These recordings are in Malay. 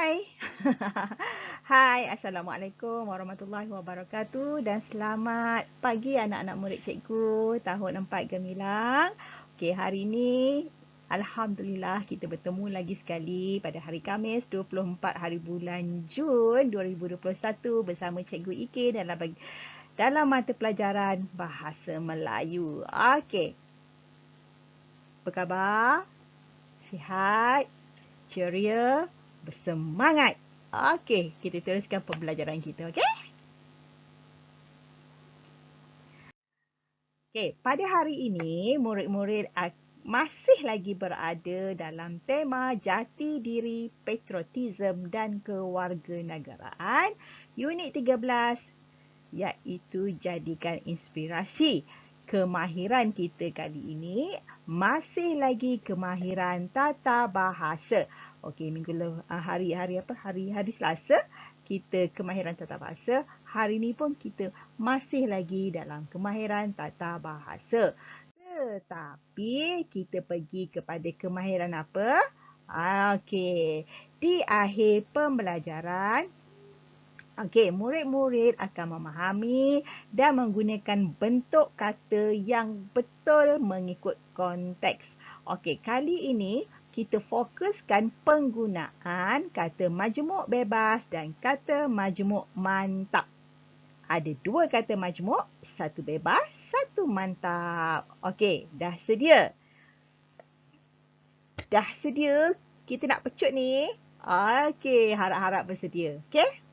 Hai. Hai, Assalamualaikum warahmatullahi wabarakatuh dan selamat pagi anak-anak murid cikgu tahun 4 Gemilang. Okey, hari ini Alhamdulillah kita bertemu lagi sekali pada hari Khamis 24 hari bulan Jun 2021 bersama Cikgu Ike dalam mata pelajaran Bahasa Melayu. Okey. Apa khabar? Sihat? Ceria? Bersemangat. Okey, kita teruskan pembelajaran kita, okey? Okey, pada hari ini murid-murid masih lagi berada dalam tema jati diri, patriotism dan kewarganegaraan unit 13 iaitu jadikan inspirasi. Kemahiran kita kali ini masih lagi kemahiran tata bahasa. Okey, hari Selasa kita kemahiran tata bahasa. Hari ini pun kita masih lagi dalam kemahiran tata bahasa. Tetapi kita pergi kepada kemahiran apa? Okey, di akhir pembelajaran murid-murid akan memahami dan menggunakan bentuk kata yang betul mengikut konteks. Okey, kali ini kita fokuskan penggunaan kata majmuk bebas dan kata majmuk mantap. Ada dua kata majmuk, satu bebas, satu mantap. Okey, dah sedia? Dah sedia? Kita nak pecut ni. Okey, harap-harap bersedia. Okey?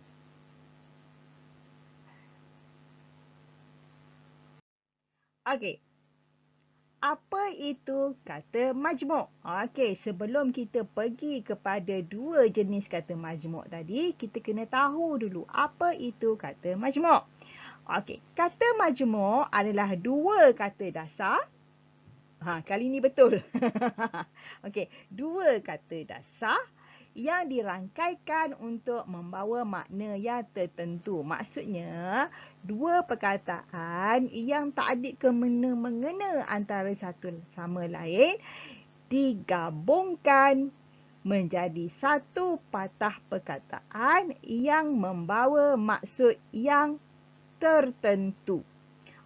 Okey. Apa itu kata majmuk? Okey, sebelum kita pergi kepada dua jenis kata majmuk tadi, kita kena tahu dulu apa itu kata majmuk. Okey, kata majmuk adalah dua kata dasar. Kali ni betul. Okey, dua kata dasar yang dirangkaikan untuk membawa makna yang tertentu. Maksudnya, dua perkataan yang tak ada kemena-mengena antara satu sama lain digabungkan menjadi satu patah perkataan yang membawa maksud yang tertentu.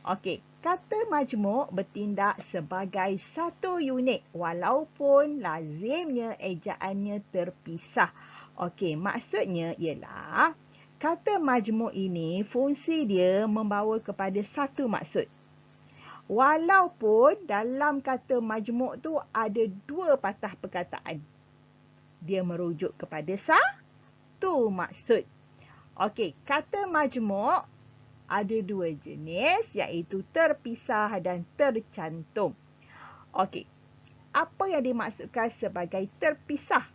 Okey, kata majmuk bertindak sebagai satu unit walaupun lazimnya ejaannya terpisah. Okey, maksudnya ialah kata majmuk ini fungsi dia membawa kepada satu maksud. Walaupun dalam kata majmuk tu ada dua patah perkataan. Dia merujuk kepada satu maksud. Okey, kata majmuk ada dua jenis iaitu terpisah dan tercantum. Okey, apa yang dimaksudkan sebagai terpisah?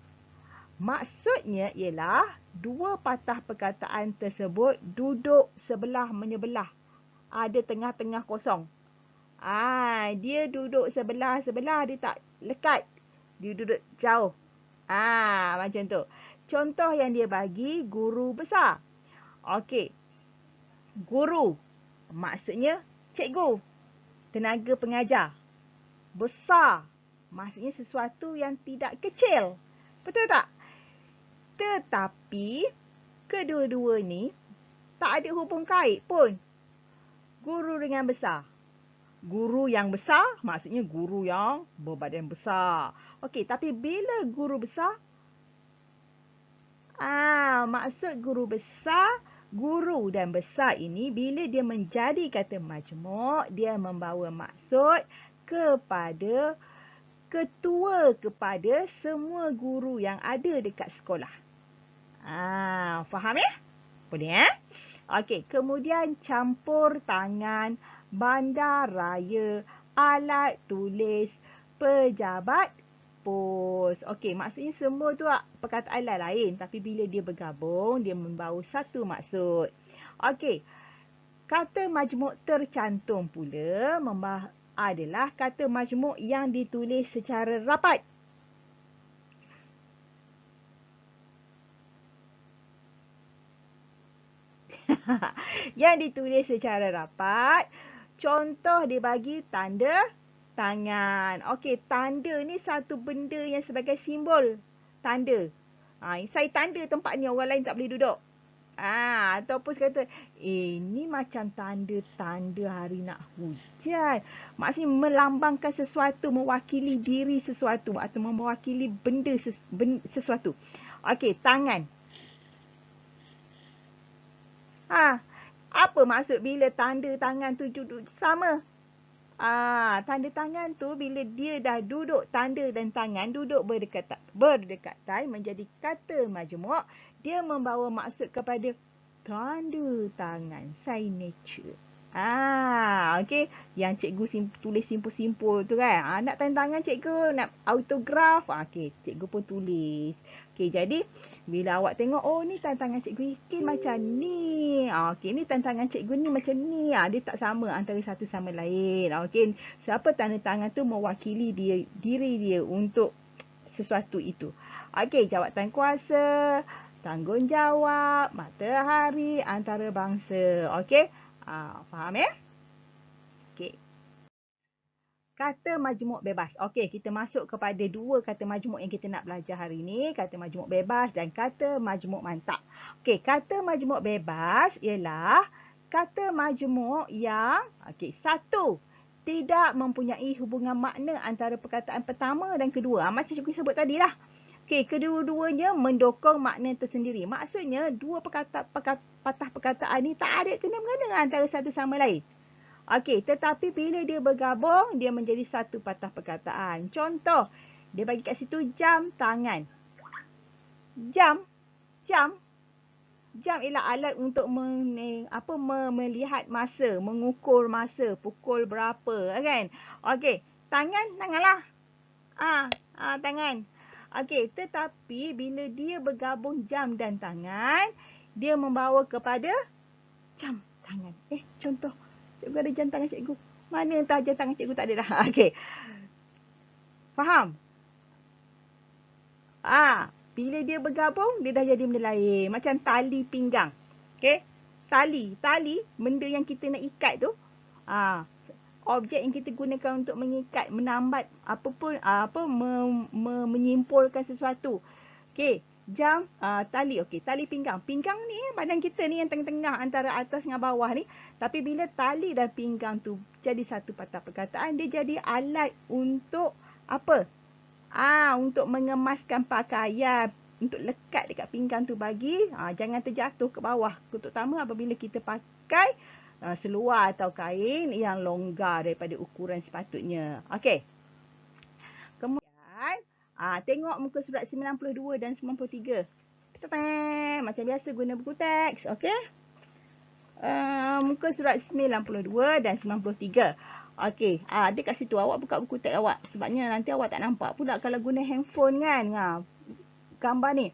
Maksudnya ialah dua patah perkataan tersebut duduk sebelah menyebelah. Ada tengah-tengah kosong. Dia duduk sebelah-sebelah, dia tak lekat. Dia duduk jauh. Macam tu. Contoh yang dia bagi, guru besar. Okey. Guru, maksudnya cikgu, tenaga pengajar. Besar, maksudnya sesuatu yang tidak kecil. Betul tak? Tetapi, kedua-dua ni tak ada hubung kait pun. Guru dengan besar. Guru yang besar, maksudnya guru yang berbadan besar. Okey, tapi bila guru besar, maksud guru besar, guru dan besar ini bila dia menjadi kata majmuk, dia membawa maksud kepada kepada semua guru yang ada dekat sekolah. Faham ya? Boleh ya? Okey, kemudian campur tangan, bandar raya, alat tulis, pejabat pos. Okey, maksudnya semua tu perkataan lain. Tapi bila dia bergabung, dia membawa satu maksud. Okey, kata majmuk tercantum pula adalah kata majmuk yang ditulis secara rapat. Yang ditulis secara rapat. Contoh dia bagi tanda tangan. Okey, tanda ni satu benda yang sebagai simbol. Tanda. Saya tanda tempat ni orang lain tak boleh duduk. Ataupun kata, ni macam tanda-tanda hari nak hujan. Maksudnya melambangkan sesuatu, mewakili diri sesuatu atau mewakili benda sesuatu. Okey, tangan. Apa maksud bila tanda tangan tu duduk sama? Tanda tangan tu bila dia dah duduk, tanda dan tangan duduk berdekatan menjadi kata majmuk, dia membawa maksud kepada tanda tangan, signature. Okey, yang cikgu tulis simpul-simpul tu kan. Nak tanda tangan cikgu, nak autograf, okey, cikgu pun tulis. Okey, jadi bila awak tengok, ni tanda tangan cikgu Ikin macam ni. Okey, ni tanda tangan cikgu ni macam ni. Dia tak sama antara satu sama lain. Okey, siapa tanda tangan tu mewakili diri dia untuk sesuatu itu. Okey, jawatan kuasa, tanggungjawab, matahari, antarabangsa. Okey? Faham ya? Okey. Kata majmuk bebas. Okey, kita masuk kepada dua kata majmuk yang kita nak belajar hari ini. Kata majmuk bebas dan kata majmuk mantap. Okey, kata majmuk bebas ialah kata majmuk yang satu, tidak mempunyai hubungan makna antara perkataan pertama dan kedua. Macam cikgu sebut tadi lah. Okey, kedua-duanya mendukung makna tersendiri. Maksudnya, dua patah perkataan ni tak ada kena-mengena antara satu sama lain. Okey, tetapi bila dia bergabung, dia menjadi satu patah perkataan. Contoh, dia bagi kat situ jam tangan. Jam ialah alat untuk melihat masa, mengukur masa, pukul berapa, kan? Okey, tanganlah. Tangan. Okey, tetapi bila dia bergabung jam dan tangan, dia membawa kepada jam tangan. Contoh, cikgu ada jam tangan cikgu. Mana entah jam tangan cikgu tak ada dah. Okey. Faham? Bila dia bergabung, dia dah jadi benda lain. Macam tali pinggang. Okey? Tali, benda yang kita nak ikat tu. Objek yang kita gunakan untuk mengikat, menambat menyimpulkan sesuatu. Okey, jam, tali. Okey, tali pinggang. Pinggang ni badan kita ni yang tengah-tengah antara atas dengan bawah ni. Tapi bila tali dan pinggang tu jadi satu patah perkataan, dia jadi alat untuk apa? Untuk mengemaskan pakaian, untuk lekat dekat pinggang tu bagi jangan terjatuh ke bawah. Terutama apabila kita pakai seluar atau kain yang longgar daripada ukuran sepatutnya. Okey. Kemudian, tengok muka surat 92 dan 93. Macam biasa guna buku teks. Okey. Muka surat 92 dan 93. Okey. Ada kat situ. Awak buka buku teks awak. Sebabnya nanti awak tak nampak pula kalau guna handphone kan. Gambar ni.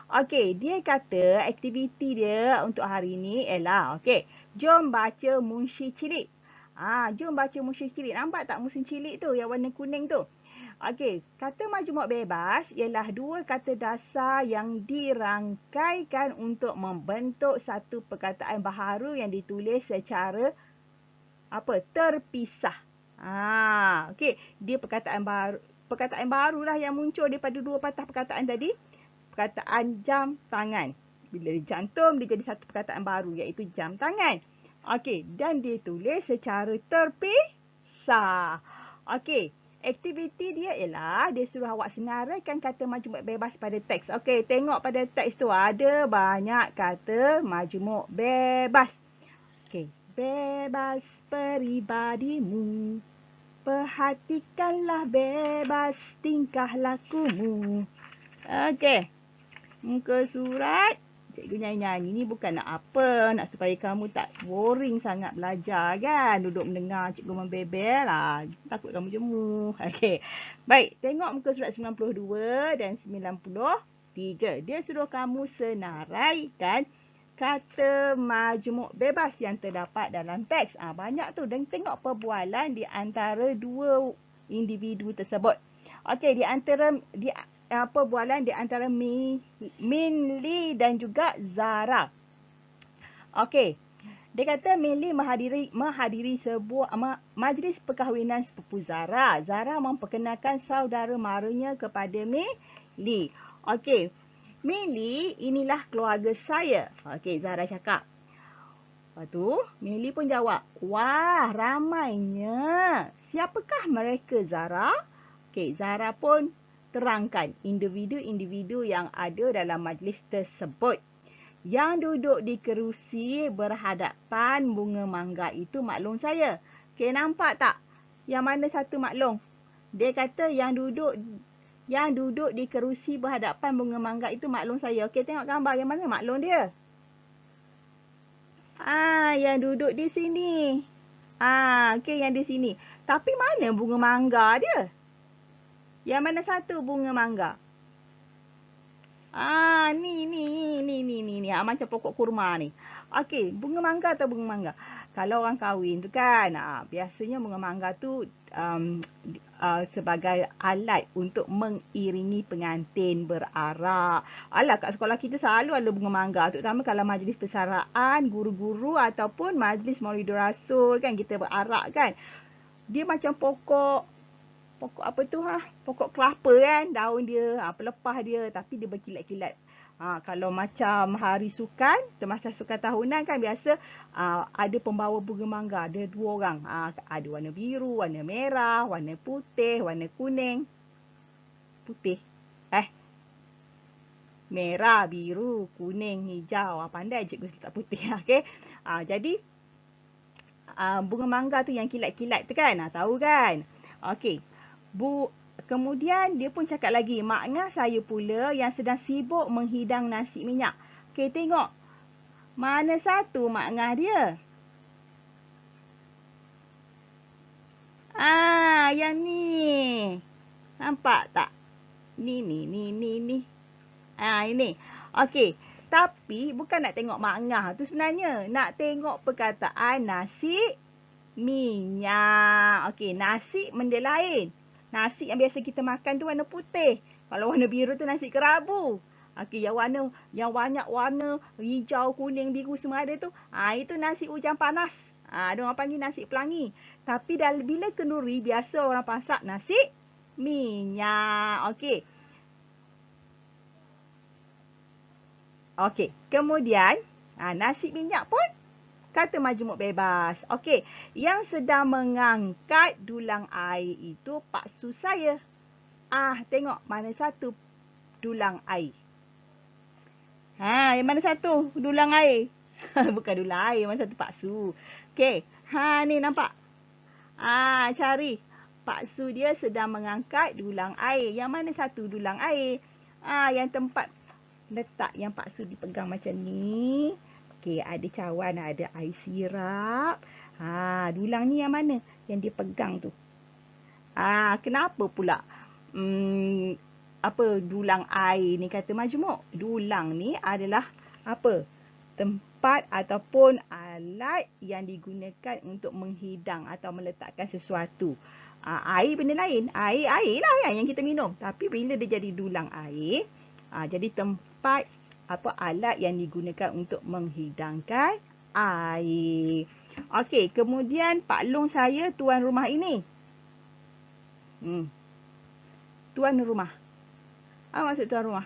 Okey. Dia kata aktiviti dia untuk hari ni ialah. Okey. Jom baca Munshi Cilik. Jom baca Munshi Cilik. Nampak tak Munshi Cilik tu yang warna kuning tu? Okey, kata majmuk bebas ialah dua kata dasar yang dirangkaikan untuk membentuk satu perkataan baharu yang ditulis secara terpisah. Okey, dia perkataan barulah yang muncul daripada dua patah perkataan tadi. Perkataan jam tangan. Bila dicantum, dia jadi satu perkataan baru iaitu jam tangan. Okey, dan dia tulis secara terpisah. Okey, aktiviti dia ialah dia suruh awak senaraikan kata majmuk bebas pada teks. Okey, tengok pada teks tu ada banyak kata majmuk bebas. Okey, bebas peribadimu. Perhatikanlah bebas tingkah lakumu. Okey. Muka surat, cikgu nyanyi-nyanyi ni bukan nak apa, nak supaya kamu tak boring sangat belajar kan. Duduk mendengar cikgu membebel lah. Takut kamu jemu. Okey. Baik, tengok muka surat 92 dan 93. Dia suruh kamu senaraikan kata majmuk bebas yang terdapat dalam teks. Banyak tu. Dan tengok perbualan di antara dua individu tersebut. Okey, perbualan di antara Min Li dan juga Zara. Okey. Dia kata Min Li menghadiri sebuah majlis perkahwinan sepupu Zara. Zara memperkenalkan saudara maranya kepada Min Li. Okey. Mili, inilah keluarga saya. Okey, Zahra cakap. Lepas tu, Mili pun jawab, wah, ramainya. Siapakah mereka, Zahra? Okey, Zahra pun terangkan individu-individu yang ada dalam majlis tersebut. Yang duduk di kerusi berhadapan bunga mangga itu maklum saya. Okey, nampak tak? Yang mana satu maklum? Dia kata yang duduk di kerusi berhadapan bunga mangga itu maklum saya. Okey, tengok gambar yang mana maklum dia. Yang duduk di sini. Okey, yang di sini. Tapi mana bunga mangga dia? Yang mana satu bunga mangga? Ni. Macam pokok kurma ni. Okey, bunga mangga atau bunga mangga? Kalau orang kahwin tu kan, biasanya bunga mangga tu sebagai alat untuk mengiringi pengantin berarak. Alah, kat sekolah kita selalu ada bunga mangga. Terutama kalau majlis persaraan, guru-guru ataupun majlis Maulidur Rasul kan, kita berarak kan. Dia macam pokok apa tu pokok kelapa kan, daun dia, pelepah dia, tapi dia berkilat-kilat. Kalau macam hari sukan, termasuk sukan tahunan kan, biasa ada pembawa bunga mangga, ada 2 orang. Ada warna biru, warna merah, warna putih, warna kuning. Putih. Merah, biru, kuning, hijau. Pandai cikgu letak putih. Okey. Jadi bunga mangga tu yang kilat-kilat tu kan, tahu kan? Okey. Kemudian dia pun cakap lagi, makna saya pula yang sedang sibuk menghidang nasi minyak. Okey, tengok. Mana satu makna dia? Yang ni. Nampak tak? Ni. Ini. Okey. Tapi bukan nak tengok makna tu sebenarnya. Nak tengok perkataan nasi minyak. Okey, nasi benda lain. Nasi yang biasa kita makan tu warna putih. Kalau warna biru tu nasi kerabu. Okey, yang banyak warna hijau, kuning, biru semua ada tu. Itu nasi hujan panas. Ada orang panggil nasi pelangi. Tapi bila kenduri biasa orang masak nasi minyak. Okey. Okey, kemudian nasi minyak pun kata majmuk bebas. Okey, yang sedang mengangkat dulang air itu paksu saya. Tengok mana satu dulang air. Yang mana satu dulang air? Bukan dulang air, mana satu paksu. Okey, ni nampak. Cari. Paksu dia sedang mengangkat dulang air. Yang mana satu dulang air? Yang tempat letak yang paksu dipegang macam ni. Okey, ada cawan, ada air sirap. Dulang ni yang mana? Yang dia pegang tu. Kenapa pula dulang air ni kata majmuk? Dulang ni adalah apa? Tempat ataupun alat yang digunakan untuk menghidang atau meletakkan sesuatu. Air benda lain. Air lah yang kita minum. Tapi bila dia jadi dulang air, jadi tempat alat yang digunakan untuk menghidangkan air. Okey, kemudian Pak Long saya tuan rumah ini. Tuan rumah. Apa maksud tuan rumah?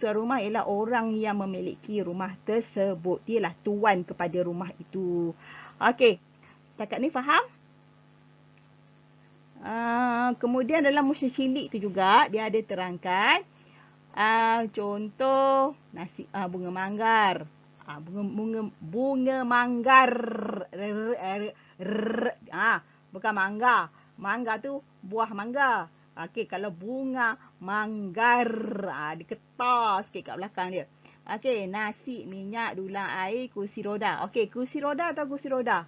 Tuan rumah ialah orang yang memiliki rumah tersebut. Dialah tuan kepada rumah itu. Okey, setakat ni faham? Kemudian dalam musim cilik tu juga dia ada terangkan contoh nasi bunga manggar. Bunga manggar. Bukan mangga. Mangga tu buah mangga. Okey, kalau bunga manggar, diketar sikit kat belakang dia. Okey, nasi, minyak, dulang air, kursi roda. Okey, kursi roda atau kursi roda?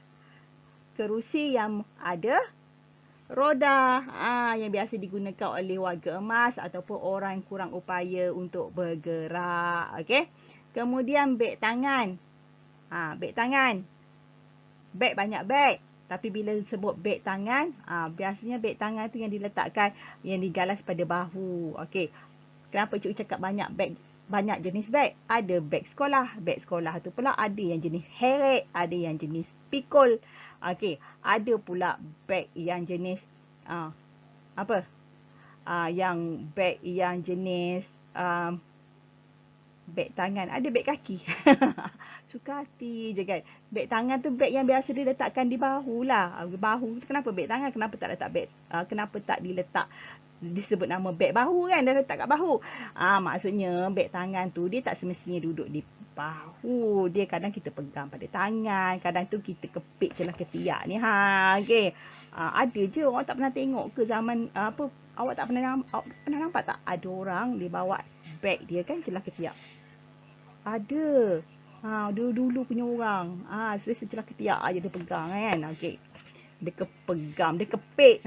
Kerusi yang ada roda, yang biasa digunakan oleh warga emas ataupun orang yang kurang upaya untuk bergerak. Okey. Kemudian beg tangan. Beg tangan. Beg banyak beg. Tapi bila sebut beg tangan, biasanya beg tangan tu yang diletakkan, yang digalas pada bahu. Okey. Kenapa cikgu cakap banyak jenis beg? Ada beg sekolah. Beg sekolah tu pula ada yang jenis heret, ada yang jenis pikul. Okey, ada pula beg yang jenis yang beg yang jenis beg tangan. Ada beg kaki. Suka hati je kan. Beg tangan tu beg yang biasa diletakkan di bahu lah. Bahu tu kenapa beg tangan? Kenapa tak letak beg? Kenapa tak diletak? Disebut nama beg bahu kan. Dah letak kat bahu. Maksudnya beg tangan tu dia tak semestinya duduk di bahu. Dia kadang kita pegang pada tangan. Kadang tu kita kepit celah ketiak ni. Okay. Ada je orang tak pernah tengok ke zaman awak tak pernah nampak tak? Ada orang dia bawa beg dia kan celah ketiak. Ada. Dulu punya orang. Selesa celah ketiak aja dia pegang kan. Okey. Dia kepegang, dia kepit.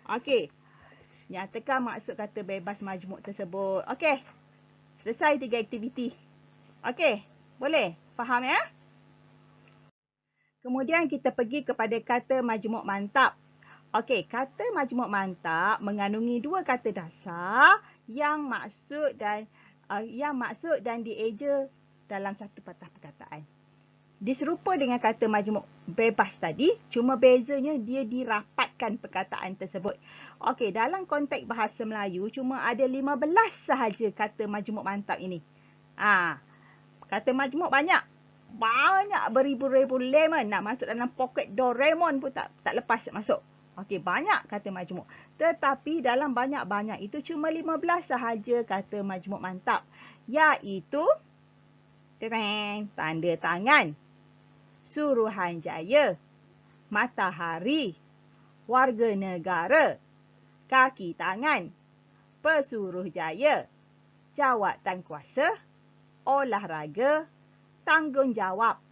Okey. Nyatakan maksud kata bebas majmuk tersebut. Okey. Selesai 3 aktiviti. Okey. Boleh? Faham ya? Kemudian kita pergi kepada kata majmuk mantap. Okey, kata majmuk mantap mengandungi 2 kata dasar yang maksud dan dieja dalam satu patah perkataan. Dia serupa dengan kata majmuk bebas tadi, cuma bezanya dia dirapatkan perkataan tersebut. Okey, dalam konteks bahasa Melayu cuma ada 15 sahaja kata majmuk mantap ini. Kata majmuk banyak beribu-ribu lemon nak masuk dalam poket Doraemon pun tak lepas masuk. Okey, banyak kata majmuk. Tetapi dalam banyak-banyak itu cuma 15 sahaja kata majmuk mantap. Iaitu tanda tangan, Suruhanjaya, matahari, warga negara, kaki tangan, Pesuruhjaya, jawatankuasa, olahraga, tanggungjawab,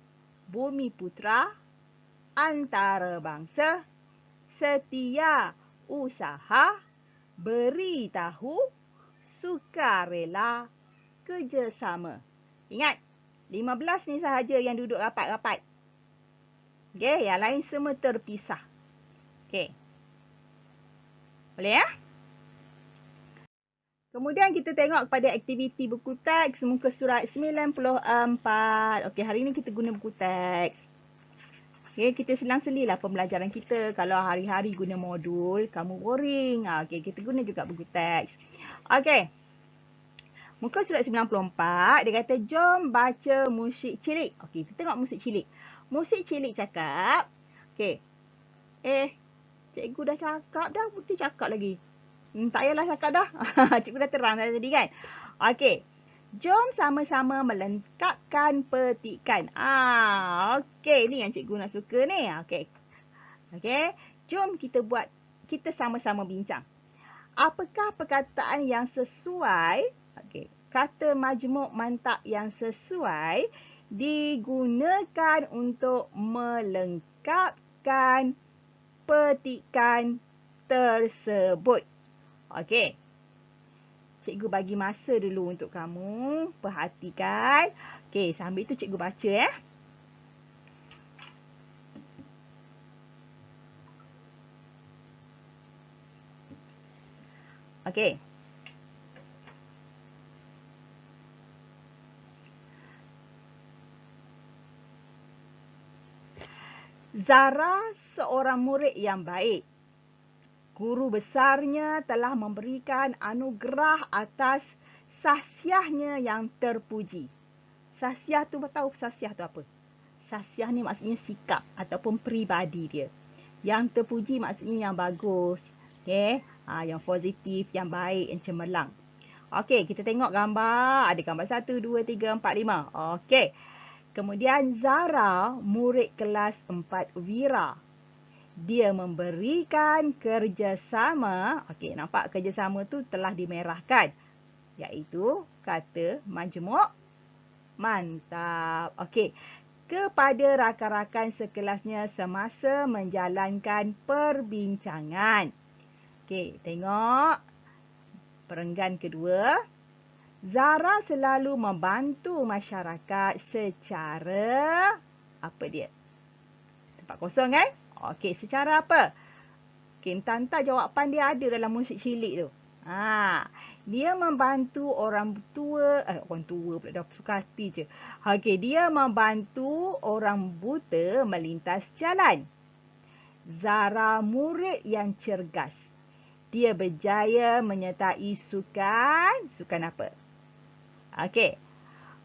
bumi putra, antarabangsa, setia, usaha, beritahu, sukarela, kerjasama. Ingat, 15 ni sahaja yang duduk rapat-rapat. Okey, yang lain semua terpisah. Okey. Boleh ya? Kemudian kita tengok kepada aktiviti buku teks muka surat 94. Okey, hari ni kita guna buku teks. Okey, kita selang-selilah pembelajaran kita. Kalau hari-hari guna modul, kamu boring. Okey, kita guna juga buku teks. Okey. Muka surat 94, dia kata, jom baca musik cilik. Okey, kita tengok musik cilik. Musik cilik cakap, okey. Cikgu dah cakap dah, dia cakap lagi. Tak payahlah cakap dah. Cikgu dah terang tadi kan. Okey. Jom sama-sama melengkapkan petikan. Okey, ni yang cikgu nak suka ni. Okey. Okey, jom kita sama-sama bincang. Apakah perkataan yang sesuai? Okey, kata majmuk mantap yang sesuai digunakan untuk melengkapkan petikan tersebut. Okey. Cikgu bagi masa dulu untuk kamu perhatikan. Okey, sambil itu cikgu baca ya. Okey. Zara seorang murid yang baik. Guru besarnya telah memberikan anugerah atas sahsiahnya yang terpuji. Sahsiah tu tahu sahsiah tu apa? Sahsiah ni maksudnya sikap ataupun peribadi dia. Yang terpuji maksudnya yang bagus. Okey, yang positif, yang baik, yang cemerlang. Okey, kita tengok gambar. Ada gambar 1, 2, 3, 4, 5. Okey. Kemudian Zara, murid kelas 4 Wira. Dia memberikan kerjasama. Okey, nampak kerjasama tu telah dimerahkan. Iaitu kata majmuk mantap. Okey. Kepada rakan-rakan sekelasnya semasa menjalankan perbincangan. Okey, tengok. Perenggan kedua. Zara selalu membantu masyarakat secara apa dia? Tempat kosong kan? Okey, secara apa? Okey, entah jawapan dia ada dalam musik cilik tu. Dia membantu orang tua pula dah suka hati je. Okey, dia membantu orang buta melintas jalan. Zara murid yang cergas. Dia berjaya menyertai sukan apa? Okey.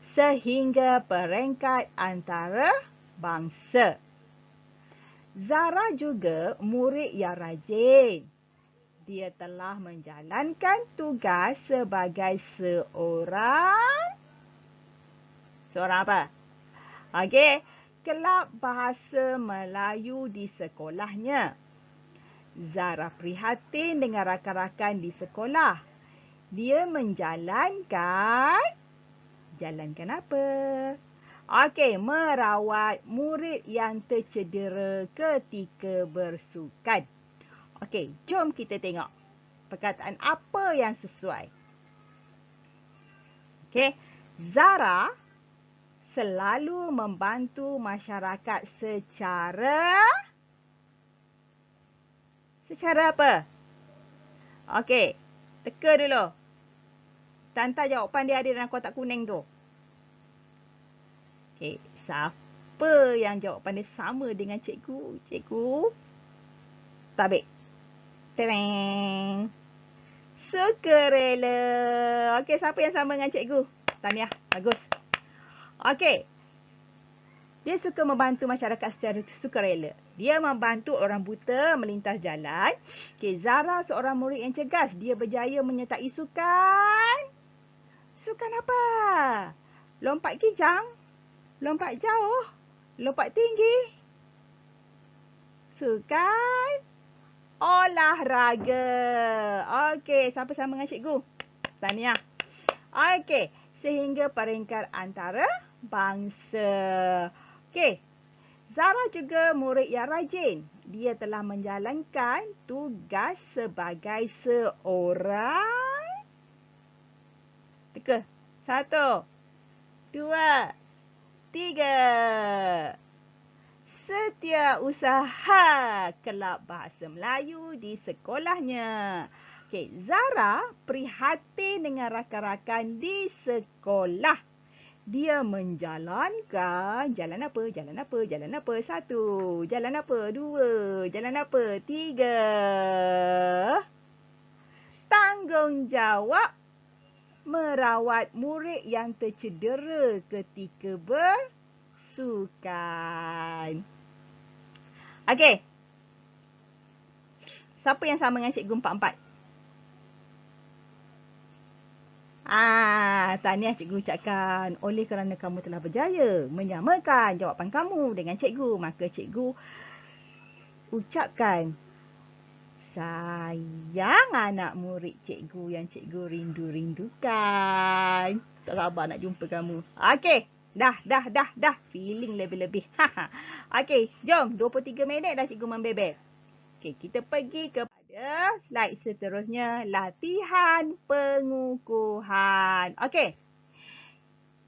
Sehingga peringkat antarabangsa. Zara juga murid yang rajin. Dia telah menjalankan tugas sebagai seorang apa? Okey, kelab bahasa Melayu di sekolahnya. Zara prihatin dengan rakan-rakan di sekolah. Dia jalankan apa? Okey, merawat murid yang tercedera ketika bersukan. Okey, jom kita tengok perkataan apa yang sesuai. Okey, Zara selalu membantu masyarakat secara apa? Okey, teka dulu. Tanta jawapan dia ada dalam kotak kuning tu. Okey, siapa yang jawapan dia sama dengan cikgu? Cikgu tabik. Tereng. Sukarela. Okey, siapa yang sama dengan cikgu? Tahniah, bagus. Okey. Dia suka membantu masyarakat secara sukarela. Dia membantu orang buta melintas jalan. Okey, Zara seorang murid yang cergas. Dia berjaya menyertai sukan. Sukan apa? Lompat kijang? Lompat jauh? Lompat tinggi? Sukan olahraga. Okey, siapa sama dengan cikgu? Tahniah. Okey, sehingga peringkat antarabangsa. Okey, Zara juga murid yang rajin. Dia telah menjalankan tugas sebagai seorang... Teka. 1, 2, 3. Setiausaha kelab bahasa Melayu di sekolahnya. Okey, Zara prihatin dengan rakan-rakan di sekolah. Dia menjalankan jalan apa? 1, jalan apa? 2, jalan apa? 3. Tanggungjawab merawat murid yang tercedera ketika bersukan. Okey. Siapa yang sama dengan cikgu 44? Tahniah cikgu ucapkan. Oleh kerana kamu telah berjaya menyamakan jawapan kamu dengan cikgu, maka cikgu ucapkan sayang anak murid cikgu yang cikgu rindu-rindukan. Tak sabar nak jumpa kamu. Okey. Dah. Feeling lebih-lebih. Okey, jom. 23 minit dah cikgu membebel. Okey, kita pergi kepada slide seterusnya. Latihan pengukuhan. Okey.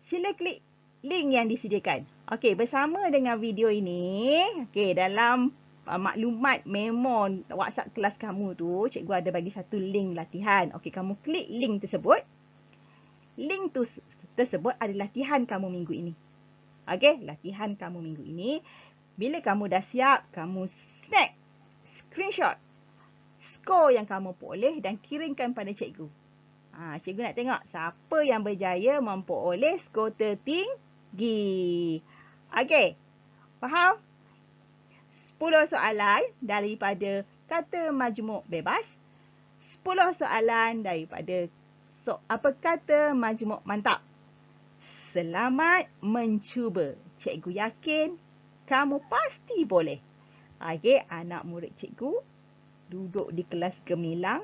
Sila klik link yang disediakan. Okey, bersama dengan video ini, okey, dalam maklumat memo WhatsApp kelas kamu tu, cikgu ada bagi satu link latihan. Okey, kamu klik link tersebut. Link tersebut ada latihan kamu minggu ini. Okey, latihan kamu minggu ini. Bila kamu dah siap, kamu snap screenshot skor yang kamu peroleh dan kirimkan pada cikgu. Cikgu nak tengok siapa yang berjaya memperoleh skor tertinggi. Okey, faham? 10 soalan daripada kata majmuk bebas. 10 soalan daripada kata majmuk mantap. Selamat mencuba. Cikgu yakin kamu pasti boleh. Okey, anak murid cikgu duduk di kelas gemilang.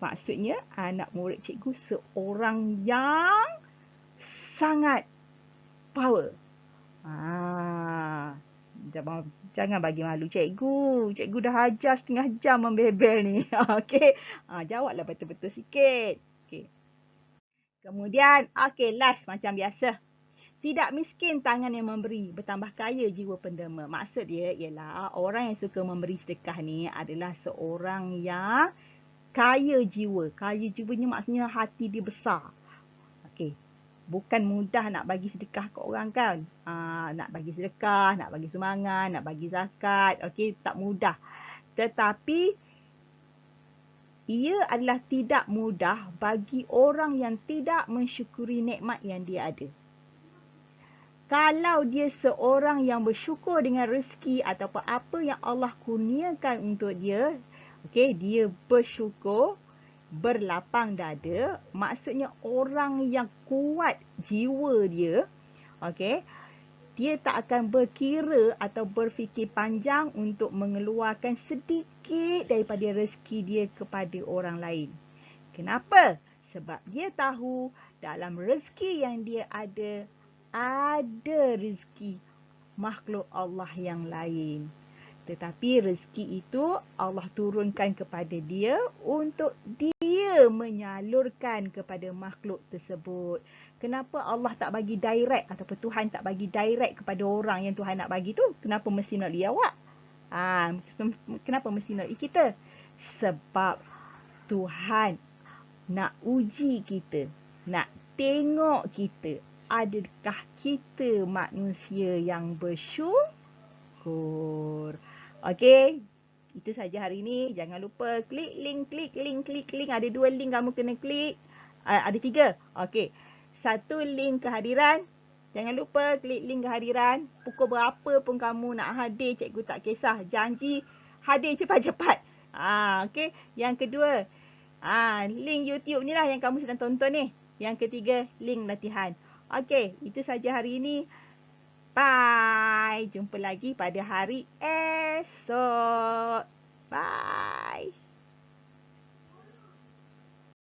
Maksudnya anak murid cikgu seorang yang sangat power. Jangan bagi malu cikgu. Cikgu dah ajar setengah jam membebel ni. Okey. Jawablah betul-betul sikit. Okey. Kemudian, okey, last macam biasa. Tidak miskin tangan yang memberi, bertambah kaya jiwa penderma. Maksud dia ialah orang yang suka memberi sedekah ni adalah seorang yang kaya jiwa. Kaya jiwanya maksudnya hati dia besar. Okey. Bukan mudah nak bagi sedekah ke orang kan. Nak bagi sedekah, nak bagi sumbangan, nak bagi zakat. Okey, tak mudah. Tetapi ia adalah tidak mudah bagi orang yang tidak mensyukuri nikmat yang dia ada. Kalau dia seorang yang bersyukur dengan rezeki ataupun apa yang Allah kurniakan untuk dia, okey, dia bersyukur, berlapang dada, maksudnya orang yang kuat jiwa dia, okey, dia tak akan berkira atau berfikir panjang untuk mengeluarkan sedikit daripada rezeki dia kepada orang lain. Kenapa? Sebab dia tahu dalam rezeki yang dia ada rezeki makhluk Allah yang lain. Tetapi rezeki itu Allah turunkan kepada dia untuk dia menyalurkan kepada makhluk tersebut. Kenapa Allah tak bagi direct ataupun Tuhan tak bagi direct kepada orang yang Tuhan nak bagi tu? Kenapa mesti melalui awak? Kenapa mesti melalui kita? Sebab Tuhan nak uji kita, nak tengok kita, adakah kita manusia yang bersyukur. Okey, itu saja hari ini. Jangan lupa klik link. Ada 2 link kamu kena klik. Ada 3. Okey. 1 link kehadiran. Jangan lupa klik link kehadiran. Pukul berapa pun kamu nak hadir, cikgu tak kisah. Janji hadir cepat-cepat. Okey. Yang kedua, link YouTube ni lah yang kamu sedang tonton ni. Yang ketiga, link latihan. Okey, itu saja hari ini. Bye. Jumpa lagi pada hari esok. Bye.